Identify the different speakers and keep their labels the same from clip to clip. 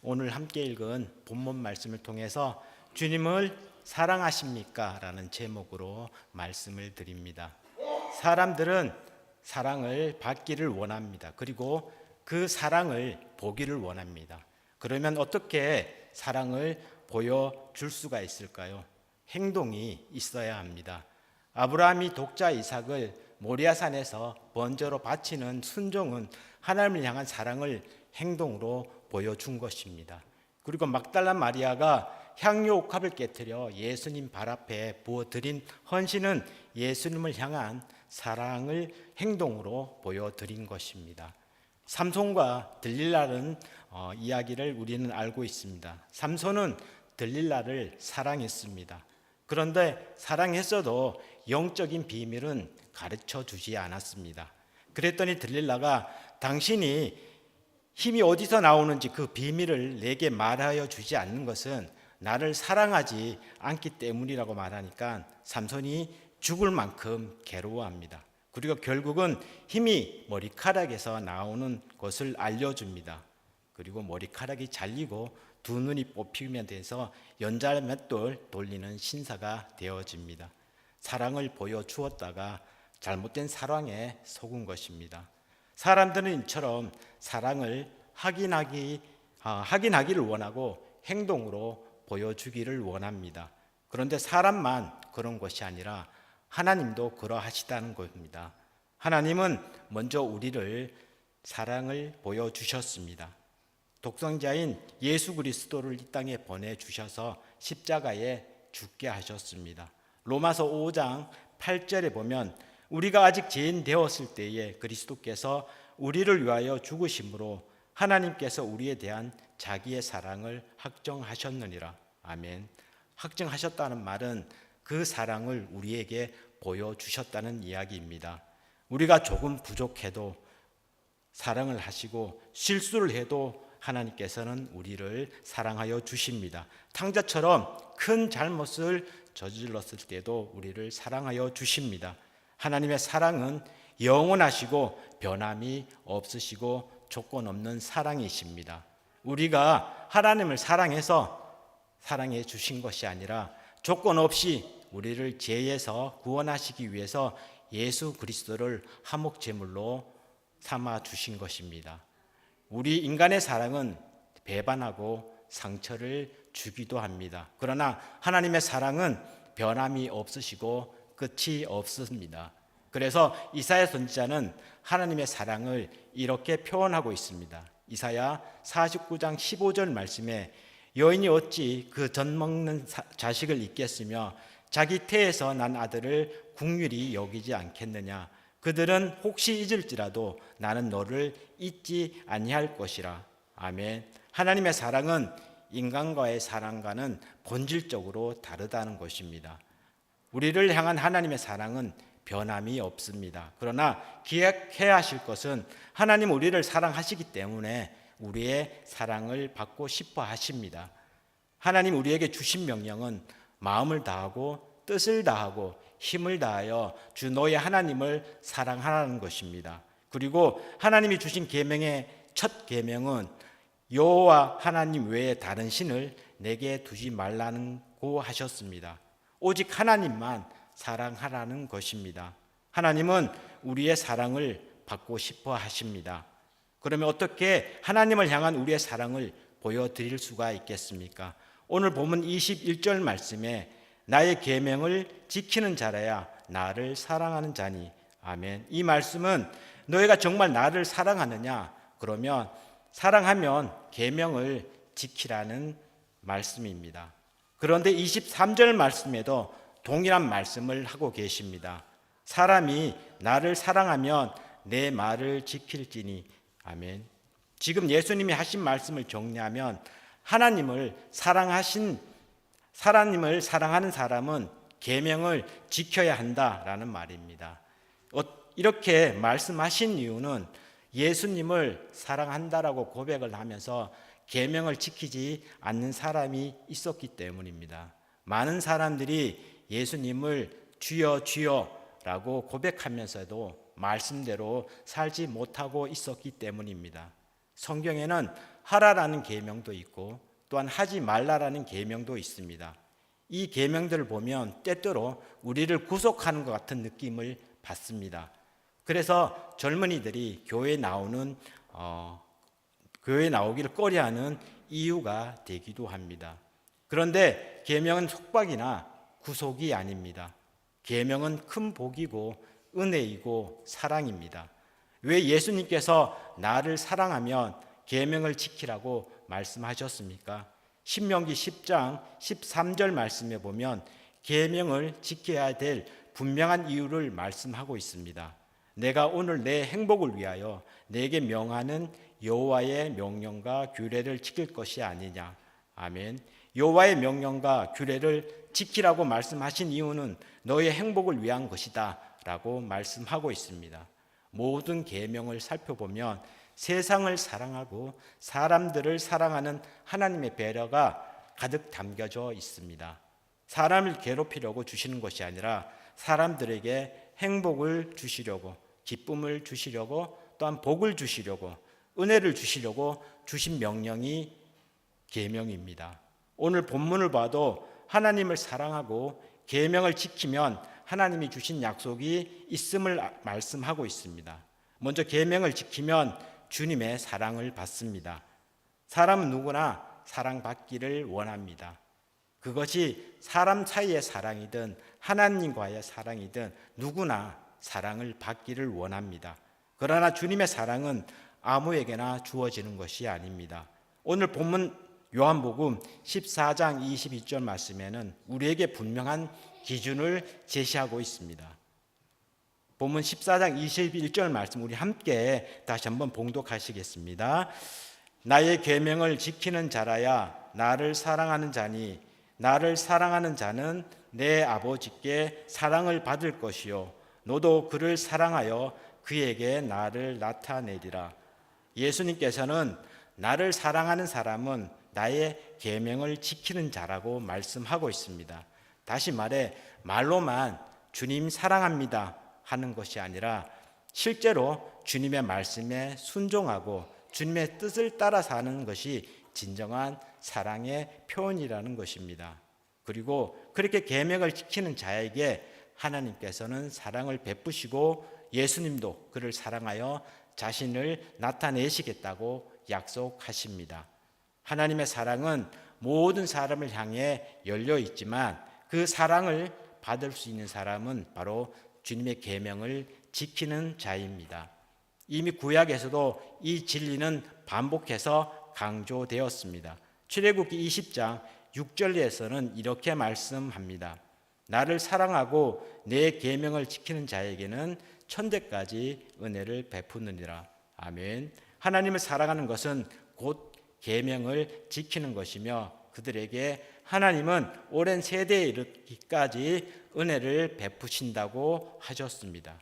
Speaker 1: 오늘 함께 읽은 본문 말씀을 통해서 주님을 사랑하십니까? 라는 제목으로 말씀을 드립니다. 사람들은 사랑을 받기를 원합니다. 그리고 그 사랑을 보기를 원합니다. 그러면 어떻게 사랑을 보여줄 수가 있을까요? 행동이 있어야 합니다. 아브라함이 독자 이삭을 모리아산에서 번제로 바치는 순종은 하나님을 향한 사랑을 행동으로 보여준 것입니다. 그리고 막달라 마리아가 향유 옥합을 깨뜨려 예수님 발 앞에 부어드린 헌신은 예수님을 향한 사랑을 행동으로 보여드린 것입니다. 삼손과 들릴라는 이야기를 우리는 알고 있습니다. 삼손은 들릴라를 사랑했습니다. 그런데 사랑했어도 영적인 비밀은 가르쳐 주지 않았습니다. 그랬더니 들릴라가 당신이 힘이 어디서 나오는지 그 비밀을 내게 말하여 주지 않는 것은 나를 사랑하지 않기 때문이라고 말하니까 삼손이 죽을 만큼 괴로워합니다. 그리고 결국은 힘이 머리카락에서 나오는 것을 알려줍니다. 그리고 머리카락이 잘리고 두 눈이 뽑히면 돼서 연자맷돌 돌리는 신사가 되어집니다. 사랑을 보여주었다가 잘못된 사랑에 속은 것입니다. 사람들은 이처럼 사랑을 확인하기를 원하고 행동으로 보여주기를 원합니다. 그런데 사람만 그런 것이 아니라 하나님도 그러하시다는 겁니다. 하나님은 먼저 우리를 사랑을 보여주셨습니다. 독생자인 예수 그리스도를 이 땅에 보내주셔서 십자가에 죽게 하셨습니다. 로마서 5장 8절에 보면 우리가 아직 죄인 되었을 때에 그리스도께서 우리를 위하여 죽으심으로 하나님께서 우리에 대한 자기의 사랑을 확정하셨느니라. 아멘. 확정하셨다는 말은 그 사랑을 우리에게 보여주셨다는 이야기입니다. 우리가 조금 부족해도 사랑을 하시고 실수를 해도 하나님께서는 우리를 사랑하여 주십니다. 탕자처럼 큰 잘못을 저질렀을 때도 우리를 사랑하여 주십니다. 하나님의 사랑은 영원하시고 변함이 없으시고 조건 없는 사랑이십니다. 우리가 하나님을 사랑해서 사랑해 주신 것이 아니라 조건 없이 우리를 죄에서 구원하시기 위해서 예수 그리스도를 화목제물로 삼아 주신 것입니다. 우리 인간의 사랑은 배반하고 상처를 주기도 합니다. 그러나 하나님의 사랑은 변함이 없으시고 끝이 없습니다. 그래서 이사야 선지자는 하나님의 사랑을 이렇게 표현하고 있습니다. 이사야 49장 15절 말씀에 여인이 어찌 그 젖 먹는 자식을 잊겠으며 자기 태에서 난 아들을 긍휼히 여기지 않겠느냐. 그들은 혹시 잊을지라도 나는 너를 잊지 아니할 것이라. 아멘. 하나님의 사랑은 인간과의 사랑과는 본질적으로 다르다는 것입니다. 우리를 향한 하나님의 사랑은 변함이 없습니다. 그러나 기억해야 하실 것은 하나님 우리를 사랑하시기 때문에 우리의 사랑을 받고 싶어 하십니다. 하나님 우리에게 주신 명령은 마음을 다하고 뜻을 다하고 힘을 다하여 주 너의 하나님을 사랑하라는 것입니다. 그리고 하나님이 주신 계명의 첫 계명은 여호와 하나님 외에 다른 신을 내게 두지 말라고 하셨습니다. 오직 하나님만 사랑하라는 것입니다. 하나님은 우리의 사랑을 받고 싶어 하십니다. 그러면 어떻게 하나님을 향한 우리의 사랑을 보여드릴 수가 있겠습니까? 오늘 본문 21절 말씀에 나의 계명을 지키는 자라야 나를 사랑하는 자니. 아멘. 이 말씀은 너희가 정말 나를 사랑하느냐? 그러면 사랑하면 계명을 지키라는 말씀입니다. 그런데 23절 말씀에도 동일한 말씀을 하고 계십니다. 사람이 나를 사랑하면 내 말을 지킬지니. 아멘. 지금 예수님이 하신 말씀을 정리하면 하나님을 사랑하는 사람은 계명을 지켜야 한다라는 말입니다. 이렇게 말씀하신 이유는 예수님을 사랑한다라고 고백을 하면서 계명을 지키지 않는 사람이 있었기 때문입니다. 많은 사람들이 예수님을 주여 주여라고 고백하면서도 말씀대로 살지 못하고 있었기 때문입니다. 성경에는 하라라는 계명도 있고 또한 하지 말라라는 계명도 있습니다. 이 계명들을 보면 때때로 우리를 구속하는 것 같은 느낌을 받습니다. 그래서 젊은이들이 교회에 나오기를 꺼려하는 이유가 되기도 합니다. 그런데 계명은 속박이나 구속이 아닙니다. 계명은 큰 복이고 은혜이고 사랑입니다. 왜 예수님께서 나를 사랑하면 계명을 지키라고 말씀하셨습니까? 신명기 10장 13절 말씀에 보면 계명을 지켜야 될 분명한 이유를 말씀하고 있습니다. 내가 오늘 내 행복을 위하여 내게 명하는 여호와의 명령과 규례를 지킬 것이 아니냐. 아멘. 여호와의 명령과 규례를 지키라고 말씀하신 이유는 너의 행복을 위한 것이다 라고 말씀하고 있습니다. 모든 계명을 살펴보면 세상을 사랑하고 사람들을 사랑하는 하나님의 배려가 가득 담겨져 있습니다. 사람을 괴롭히려고 주시는 것이 아니라 사람들에게 행복을 주시려고, 기쁨을 주시려고, 또한 복을 주시려고, 은혜를 주시려고 주신 명령이 계명입니다. 오늘 본문을 봐도 하나님을 사랑하고 계명을 지키면 하나님이 주신 약속이 있음을 말씀하고 있습니다. 먼저 계명을 지키면 주님의 사랑을 받습니다. 사람은 누구나 사랑받기를 원합니다. 그것이 사람 사이의 사랑이든 하나님과의 사랑이든 누구나 사랑을 받기를 원합니다. 그러나 주님의 사랑은 아무에게나 주어지는 것이 아닙니다. 오늘 본문 요한복음 14장 22절 말씀에는 우리에게 분명한 기준을 제시하고 있습니다. 본문 14장 21절 말씀 우리 함께 다시 한번 봉독하시겠습니다. 나의 계명을 지키는 자라야 나를 사랑하는 자니 나를 사랑하는 자는 내 아버지께 사랑을 받을 것이요 너도 그를 사랑하여 그에게 나를 나타내리라. 예수님께서는 나를 사랑하는 사람은 나의 계명을 지키는 자라고 말씀하고 있습니다. 다시 말해 말로만 주님 사랑합니다 하는 것이 아니라 실제로 주님의 말씀에 순종하고 주님의 뜻을 따라 사는 것이 진정한 사랑의 표현이라는 것입니다. 그리고 그렇게 계명을 지키는 자에게 하나님께서는 사랑을 베푸시고 예수님도 그를 사랑하여 자신을 나타내시겠다고 약속하십니다. 하나님의 사랑은 모든 사람을 향해 열려 있지만 그 사랑을 받을 수 있는 사람은 바로 주님의 계명을 지키는 자입니다. 이미 구약에서도 이 진리는 반복해서 강조되었습니다. 출애굽기 20장 6절에서는 이렇게 말씀합니다. 나를 사랑하고 내 계명을 지키는 자에게는 천대까지 은혜를 베푸느니라. 아멘. 하나님을 사랑하는 것은 곧 계명을 지키는 것이며 그들에게 하나님은 오랜 세대에 이르기까지 은혜를 베푸신다고 하셨습니다.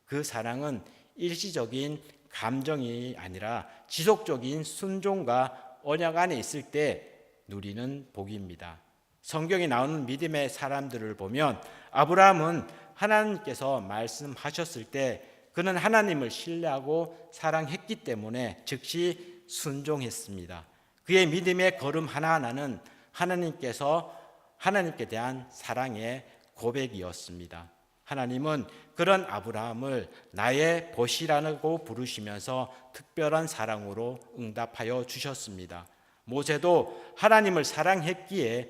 Speaker 1: 그 사랑은 일시적인 감정이 아니라 지속적인 순종과 언약 안에 있을 때 누리는 복입니다. 성경에 나오는 믿음의 사람들을 보면 아브라함은 하나님께서 말씀하셨을 때 그는 하나님을 신뢰하고 사랑했기 때문에 즉시 순종했습니다. 그의 믿음의 걸음 하나하나는 하나님께 대한 사랑의 고백이었습니다. 하나님은 그런 아브라함을 나의 보시라고 부르시면서 특별한 사랑으로 응답하여 주셨습니다. 모세도 하나님을 사랑했기에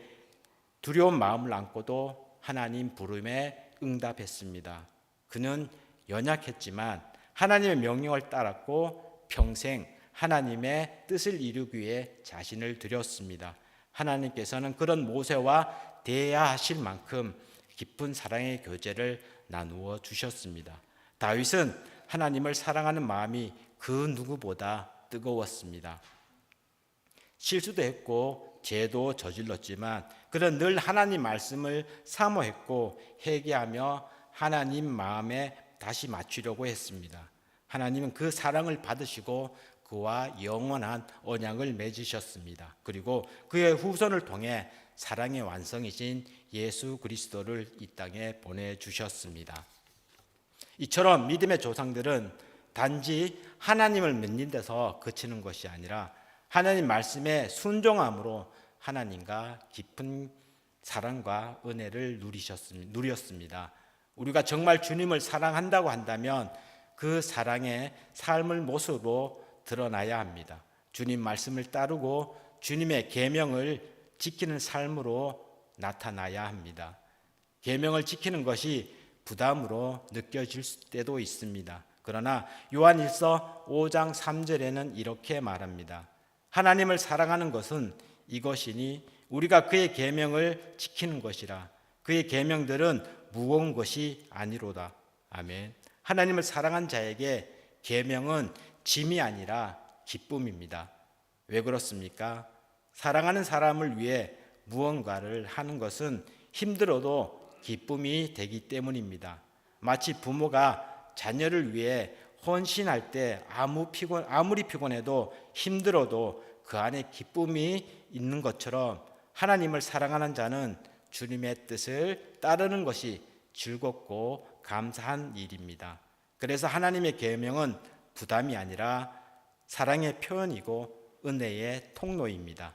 Speaker 1: 두려운 마음을 안고도 하나님 부름에 응답했습니다. 그는 연약했지만 하나님의 명령을 따랐고 평생 하나님의 뜻을 이루기 위해 자신을 드렸습니다. 하나님께서는 그런 모세와 대하실 만큼 깊은 사랑의 교제를 나누어 주셨습니다. 다윗은 하나님을 사랑하는 마음이 그 누구보다 뜨거웠습니다. 실수도 했고 죄도 저질렀지만 그는 늘 하나님 말씀을 사모했고 회개하며 하나님 마음에 다시 맞추려고 했습니다. 하나님은 그 사랑을 받으시고 그와 영원한 언약을 맺으셨습니다. 그리고 그의 후손을 통해 사랑의 완성이신 예수 그리스도를 이 땅에 보내주셨습니다. 이처럼 믿음의 조상들은 단지 하나님을 믿는 데서 그치는 것이 아니라 하나님 말씀에 순종함으로 하나님과 깊은 사랑과 은혜를 누렸습니다. 우리가 정말 주님을 사랑한다고 한다면 그 사랑의 삶을 모습으로 드러나야 합니다. 주님 말씀을 따르고 주님의 계명을 지키는 삶으로 나타나야 합니다. 계명을 지키는 것이 부담으로 느껴질 때도 있습니다. 그러나 요한일서 5장 3절에는 이렇게 말합니다. 하나님을 사랑하는 것은 이것이니 우리가 그의 계명을 지키는 것이라. 그의 계명들은 무거운 것이 아니로다. 아멘. 하나님을 사랑한 자에게 계명은 짐이 아니라 기쁨입니다. 왜 그렇습니까? 사랑하는 사람을 위해 무언가를 하는 것은 힘들어도 기쁨이 되기 때문입니다. 마치 부모가 자녀를 위해 헌신할 때 아무리 피곤해도 힘들어도 그 안에 기쁨이 있는 것처럼 하나님을 사랑하는 자는 주님의 뜻을 따르는 것이 즐겁고 감사한 일입니다. 그래서 하나님의 계명은 부담이 아니라 사랑의 표현이고 은혜의 통로입니다.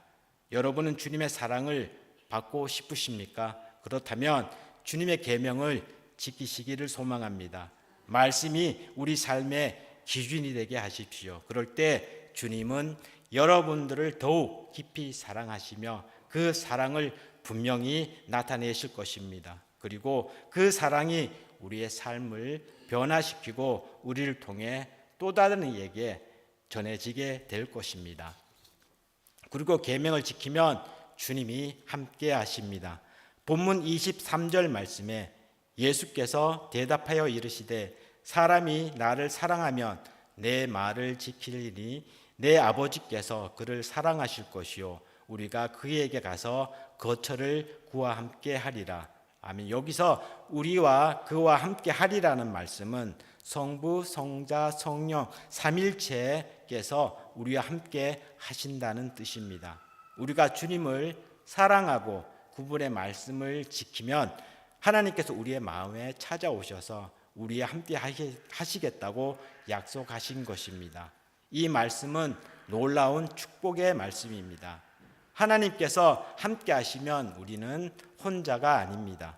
Speaker 1: 여러분은 주님의 사랑을 받고 싶으십니까? 그렇다면 주님의 계명을 지키시기를 소망합니다. 말씀이 우리 삶의 기준이 되게 하십시오. 그럴 때 주님은 여러분들을 더욱 깊이 사랑하시며 그 사랑을 분명히 나타내실 것입니다. 그리고 그 사랑이 우리의 삶을 변화시키고 우리를 통해 또 다른 이에게 전해지게 될 것입니다. 그리고 계명을 지키면 주님이 함께 하십니다. 본문 23절 말씀에 예수께서 대답하여 이르시되 사람이 나를 사랑하면 내 말을 지키리니 내 아버지께서 그를 사랑하실 것이요 우리가 그에게 가서 거처를 그와 함께 하리라. 아멘. 여기서 우리와 그와 함께 하리라는 말씀은 성부, 성자, 성령 삼일체께서 우리와 함께 하신다는 뜻입니다. 우리가 주님을 사랑하고 그분의 말씀을 지키면 하나님께서 우리의 마음에 찾아오셔서 우리와 함께 하시겠다고 약속하신 것입니다. 이 말씀은 놀라운 축복의 말씀입니다. 하나님께서 함께 하시면 우리는 혼자가 아닙니다.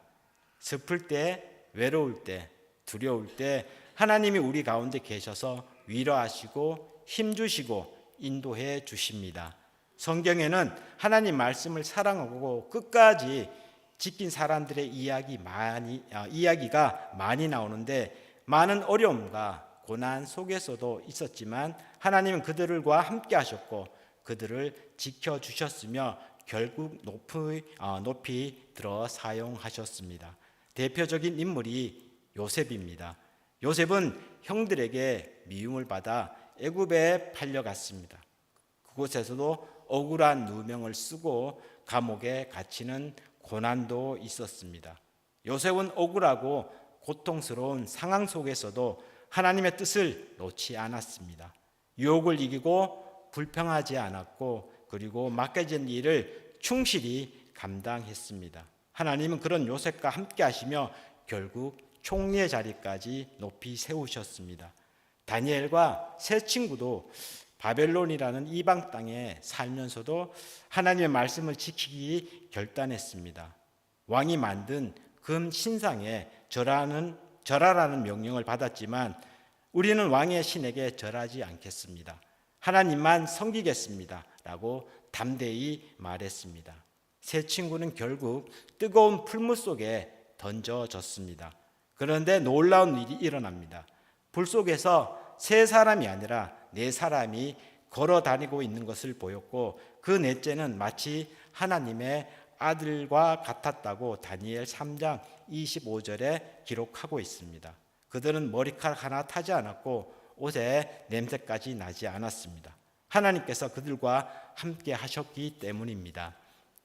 Speaker 1: 슬플 때, 외로울 때, 두려울 때 하나님이 우리 가운데 계셔서 위로하시고 힘주시고 인도해 주십니다. 성경에는 하나님 말씀을 사랑하고 끝까지 지킨 사람들의 이야기가 많이 나오는데 많은 어려움과 고난 속에서도 있었지만 하나님은 그들과 함께 하셨고 그들을 지켜주셨으며 결국 높이 들어 사용하셨습니다. 대표적인 인물이 요셉입니다. 요셉은 형들에게 미움을 받아 애굽에 팔려갔습니다. 그곳에서도 억울한 누명을 쓰고 감옥에 갇히는 고난도 있었습니다. 요셉은 억울하고 고통스러운 상황 속에서도 하나님의 뜻을 놓지 않았습니다. 유혹을 이기고 불평하지 않았고 그리고 맡겨진 일을 충실히 감당했습니다. 하나님은 그런 요셉과 함께 하시며 결국 총리의 자리까지 높이 세우셨습니다. 다니엘과 세 친구도 바벨론이라는 이방 땅에 살면서도 하나님의 말씀을 지키기 결단했습니다. 왕이 만든 금 신상에 절하라는 명령을 받았지만 우리는 왕의 신에게 절하지 않겠습니다. 하나님만 섬기겠습니다. 라고 담대히 말했습니다. 세 친구는 결국 뜨거운 풀물 속에 던져졌습니다. 그런데 놀라운 일이 일어납니다. 불 속에서 세 사람이 아니라 네 사람이 걸어 다니고 있는 것을 보였고 그 넷째는 마치 하나님의 아들과 같았다고 다니엘 3장 25절에 기록하고 있습니다. 그들은 머리카락 하나 타지 않았고 옷에 냄새까지 나지 않았습니다. 하나님께서 그들과 함께 하셨기 때문입니다.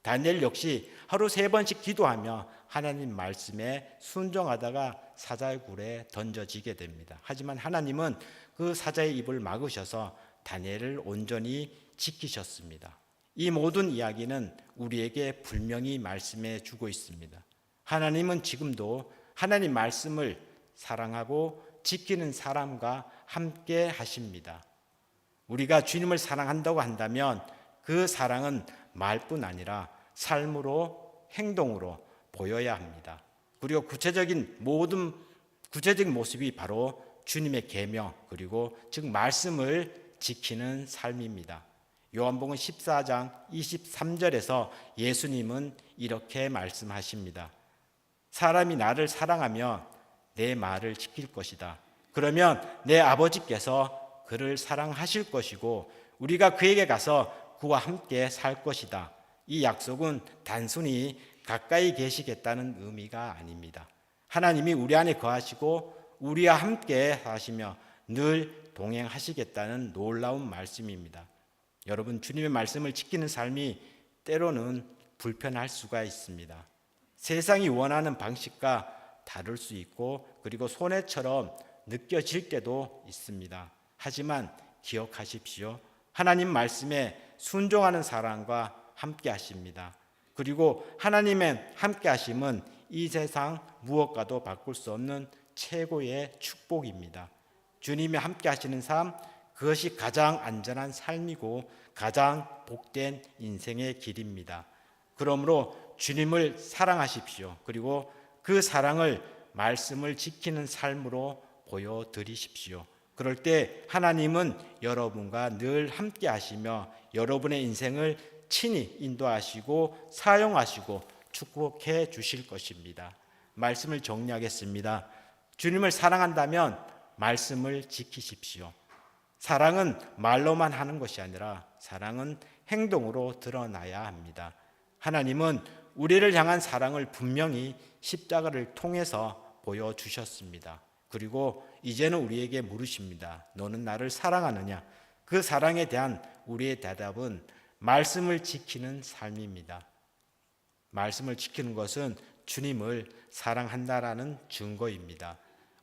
Speaker 1: 다니엘 역시 하루 3번씩 기도하며 하나님 말씀에 순종하다가 사자의 굴에 던져지게 됩니다. 하지만 하나님은 그 사자의 입을 막으셔서 다니엘을 온전히 지키셨습니다. 이 모든 이야기는 우리에게 분명히 말씀해 주고 있습니다. 하나님은 지금도 하나님 말씀을 사랑하고 지키는 사람과 함께 하십니다. 우리가 주님을 사랑한다고 한다면 그 사랑은 말뿐 아니라 삶으로, 행동으로 보여야 합니다. 그리고 구체적인 모습이 바로 주님의 계명, 그리고 즉 말씀을 지키는 삶입니다. 요한복음 14장 23절에서 예수님은 이렇게 말씀하십니다. 사람이 나를 사랑하면 내 말을 지킬 것이다. 그러면 내 아버지께서 그를 사랑하실 것이고 우리가 그에게 가서 그와 함께 살 것이다. 이 약속은 단순히 가까이 계시겠다는 의미가 아닙니다. 하나님이 우리 안에 거하시고 우리와 함께 하시며 늘 동행하시겠다는 놀라운 말씀입니다. 여러분, 주님의 말씀을 지키는 삶이 때로는 불편할 수가 있습니다. 세상이 원하는 방식과 다를 수 있고 그리고 손해처럼 느껴질 때도 있습니다. 하지만 기억하십시오. 하나님 말씀에 순종하는 사람과 함께 하십니다. 그리고 하나님의 함께 하심은 이 세상 무엇과도 바꿀 수 없는 최고의 축복입니다. 주님이 함께 하시는 삶, 그것이 가장 안전한 삶이고 가장 복된 인생의 길입니다. 그러므로 주님을 사랑하십시오. 그리고 그 사랑을 말씀을 지키는 삶으로 보여드리십시오. 그럴 때 하나님은 여러분과 늘 함께 하시며 여러분의 인생을 친히 인도하시고 사용하시고 축복해 주실 것입니다. 말씀을 정리하겠습니다. 주님을 사랑한다면 말씀을 지키십시오. 사랑은 말로만 하는 것이 아니라 사랑은 행동으로 드러나야 합니다. 하나님은 우리를 향한 사랑을 분명히 십자가를 통해서 보여주셨습니다. 그리고 이제는 우리에게 물으십니다. 너는 나를 사랑하느냐? 그 사랑에 대한 우리의 대답은 말씀을 지키는 삶입니다. 말씀을 지키는 것은 주님을 사랑한다라는 증거입니다.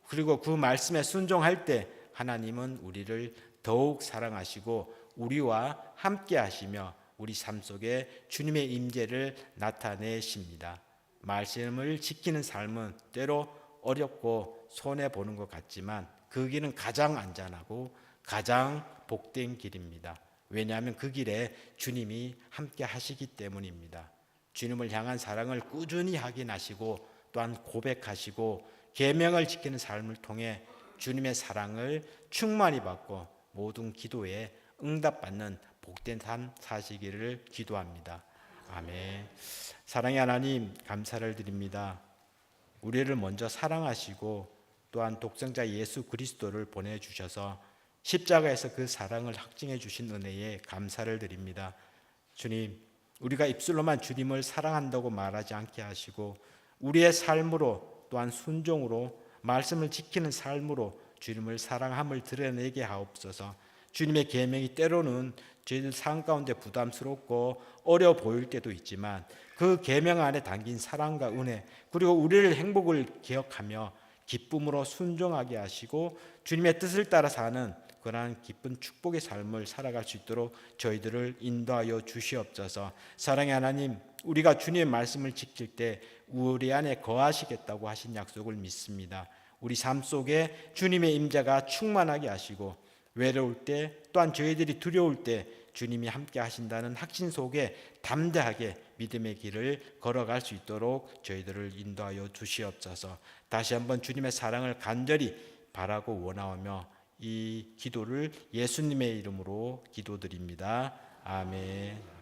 Speaker 1: 그리고 그 말씀에 순종할 때 하나님은 우리를 더욱 사랑하시고 우리와 함께 하시며 우리 삶 속에 주님의 임재를 나타내십니다. 말씀을 지키는 삶은 때로 어렵고 손해보는 것 같지만 그 길은 가장 안전하고 가장 복된 길입니다. 왜냐하면 그 길에 주님이 함께 하시기 때문입니다. 주님을 향한 사랑을 꾸준히 확인하시고 또한 고백하시고 계명을 지키는 삶을 통해 주님의 사랑을 충만히 받고 모든 기도에 응답받는 복된 삶 사시기를 기도합니다. 아멘. 사랑의 하나님, 감사를 드립니다. 우리를 먼저 사랑하시고 또한 독생자 예수 그리스도를 보내주셔서 십자가에서 그 사랑을 확증해 주신 은혜에 감사를 드립니다. 주님, 우리가 입술로만 주님을 사랑한다고 말하지 않게 하시고 우리의 삶으로 또한 순종으로 말씀을 지키는 삶으로 주님을 사랑함을 드러내게 하옵소서. 주님의 계명이 때로는 저희들 삶 가운데 부담스럽고 어려워 보일 때도 있지만 그 계명 안에 담긴 사랑과 은혜 그리고 우리를 행복을 기억하며 기쁨으로 순종하게 하시고 주님의 뜻을 따라 사는 그러한 기쁜 축복의 삶을 살아갈 수 있도록 저희들을 인도하여 주시옵소서. 사랑의 하나님, 우리가 주님의 말씀을 지킬 때 우리 안에 거하시겠다고 하신 약속을 믿습니다. 우리 삶 속에 주님의 임재가 충만하게 하시고 외로울 때 또한 저희들이 두려울 때 주님이 함께 하신다는 확신 속에 담대하게 믿음의 길을 걸어갈 수 있도록 저희들을 인도하여 주시옵소서. 다시 한번 주님의 사랑을 간절히 바라고 원하오며 이 기도를 예수님의 이름으로 기도드립니다. 아멘.